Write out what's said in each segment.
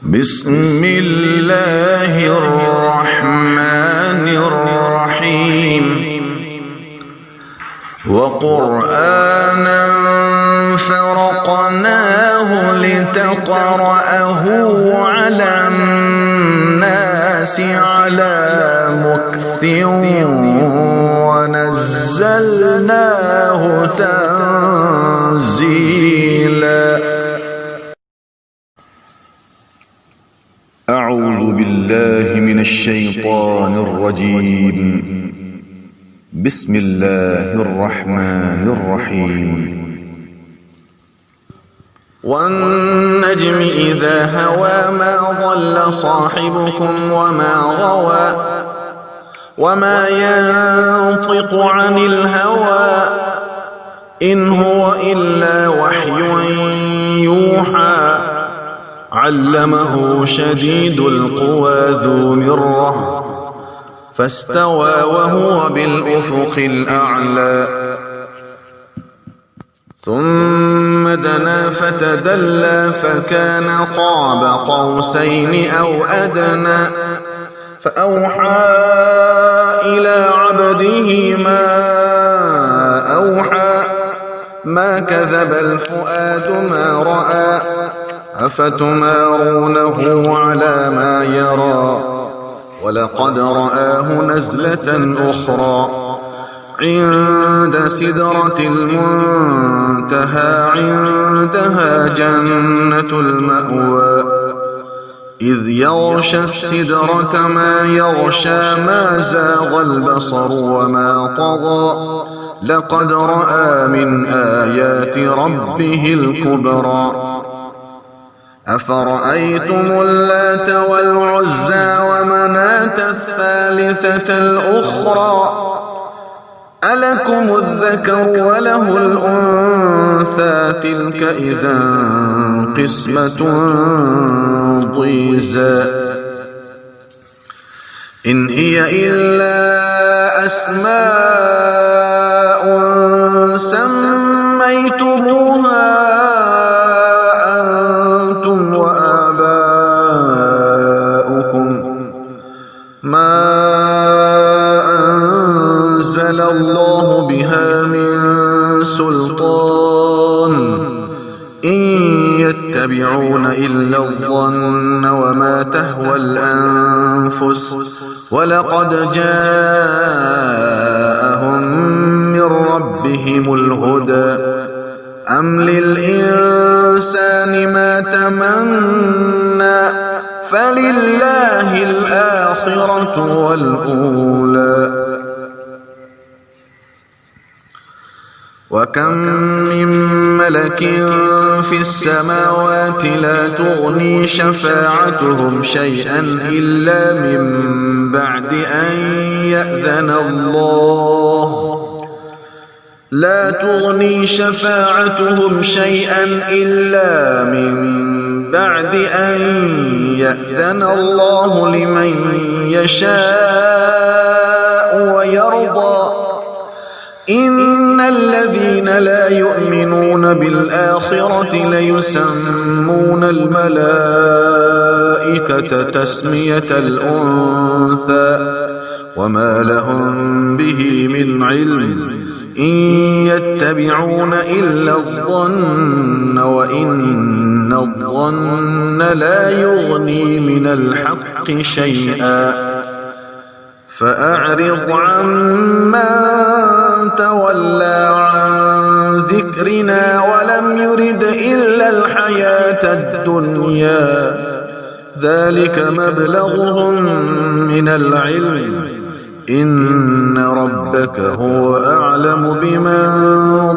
بسم الله الرحمن الرحيم وقرآنا فرقناه لتقرأه على الناس على مكث ونزلناه تنزيلا. أعوذ بالله من الشيطان الرجيم. بسم الله الرحمن الرحيم. والنجم إذا هوى ما ضل صاحبكم وما غوى وما ينطق عن الهوى إن هو إلا وحي يوحى علمه شديد القوى ذو مرة فاستوى وهو بالأفق الأعلى ثم دنا فتدلى فكان قاب قوسين أو أدنى فأوحى إلى عبده ما أوحى ما كذب الفؤاد ما رأى أفتمارونه على ما يرى ولقد رآه نزلة أخرى عند سدرة المنتهى عندها جنة المأوى إذ يغشى السدرة ما يغشى ما زاغ البصر وما طغى لقد رأى من آيات ربه الكبرى أفرأيتم اللات والعزى ومناة الثالثة الأخرى ألكم الذكر وله الأنثى تلك إذا قسمة ضيزى إن هي إلا أسماء سميتموها الله بها من سلطان إن يتبعون إلا الظن وما تهوى الأنفس ولقد جاءهم من ربهم الهدى أم للإنسان ما تمنى فلله الآخرة والأولى وكم من ملك في السماوات لا تغني شفاعتهم شيئا إلا من بعد أن يأذن الله لا تغني شفاعتهم شيئا إلا من بعد أن يأذن الله لمن يشاء ويرضى إن الذين لا يؤمنون بالآخرة ليسمون الملائكة تسمية الأنثى وما لهم به من علم إن يتبعون إلا الظن وإن الظن لا يغني من الحق شيئا فأعرض عمن تولى عن ذكرنا ولم يرد إلا الحياة الدنيا ذلك مبلغهم من العلم إن ربك هو أعلم بمن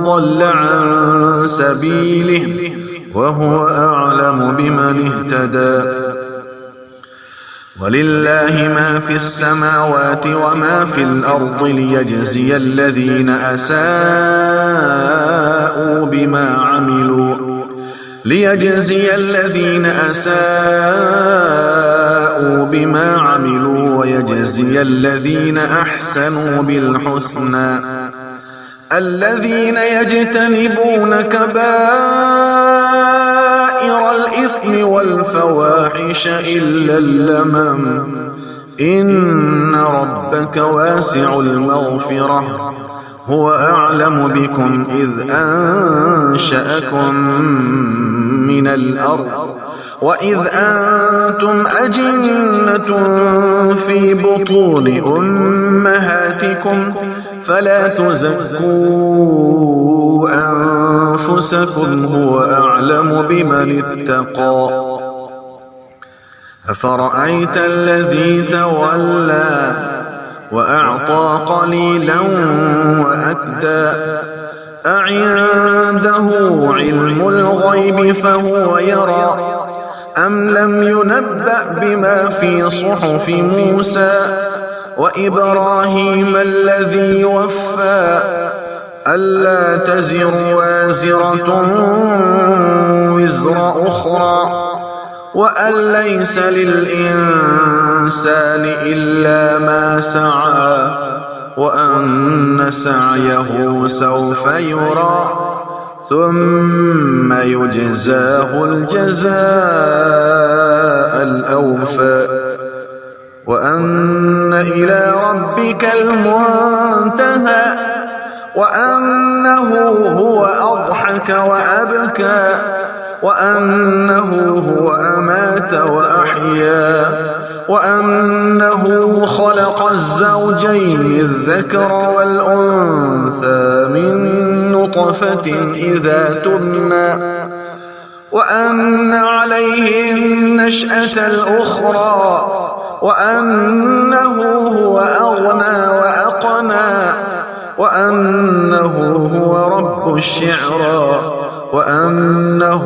ضل عن سبيله وهو أعلم بمن اهتدى ولله ما في السماوات وما في الأرض ليجزي الذين أساءوا بما عملوا ويجزي الذين أحسنوا بالحسنى الذين يجتنبون كبائر كبائر الإثم والفواحش إلا اللمم إن ربك واسع المغفرة هو أعلم بكم إذ أنشأكم من الأرض وإذ أنتم أجنة في بطون أمهاتكم فلا تزكوا أنفسكم هو أعلم بمن اتقى أفرأيت الذي تولى وأعطى قليلا وأكدى أعنده علم الغيب فهو يرى أم لم ينبأ بما في صحف موسى وإبراهيم الذي وفى ألا تزر وازرة وزر أخرى وأن ليس للإنسان إلا ما سعى وأن سعيه سوف يرى ثم يجزاه الجزاء الأوفى وأن إلى ربك المنتهى وأنه هو أضحك وأبكى وأنه هو أمات وأحيا وأنه خلق الزوجين الذكر والأنثى من نطفة إذا تمنى وأن عليه النشأة الأخرى وأنه هو أغنى وأقنى وأنه هو رب الشعرى وأنه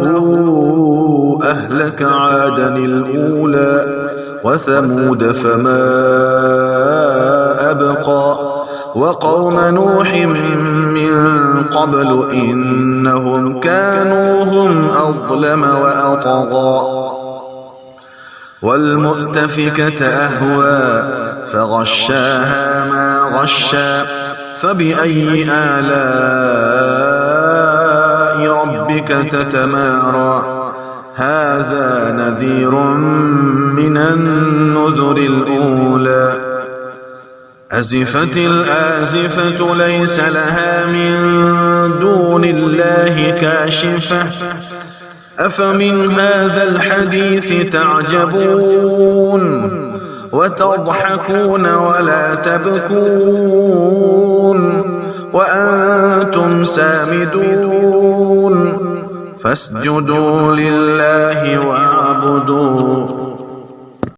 أهلك عادا الأولى وثمود فما أبقى وقوم نوح من قبل إنهم كانوا هم أظلم وأطغى والمؤتفكة أهوى فغشاها ما غشا فبأي آلاء ربك تتمارى هذا نذير من النذر الأولى أزفت الآزفة ليس لها من دون الله كاشفة أفمن هذا الحديث تعجبون وتضحكون ولا تبكون وأنتم سامدون فاسجدوا لله واعبدوا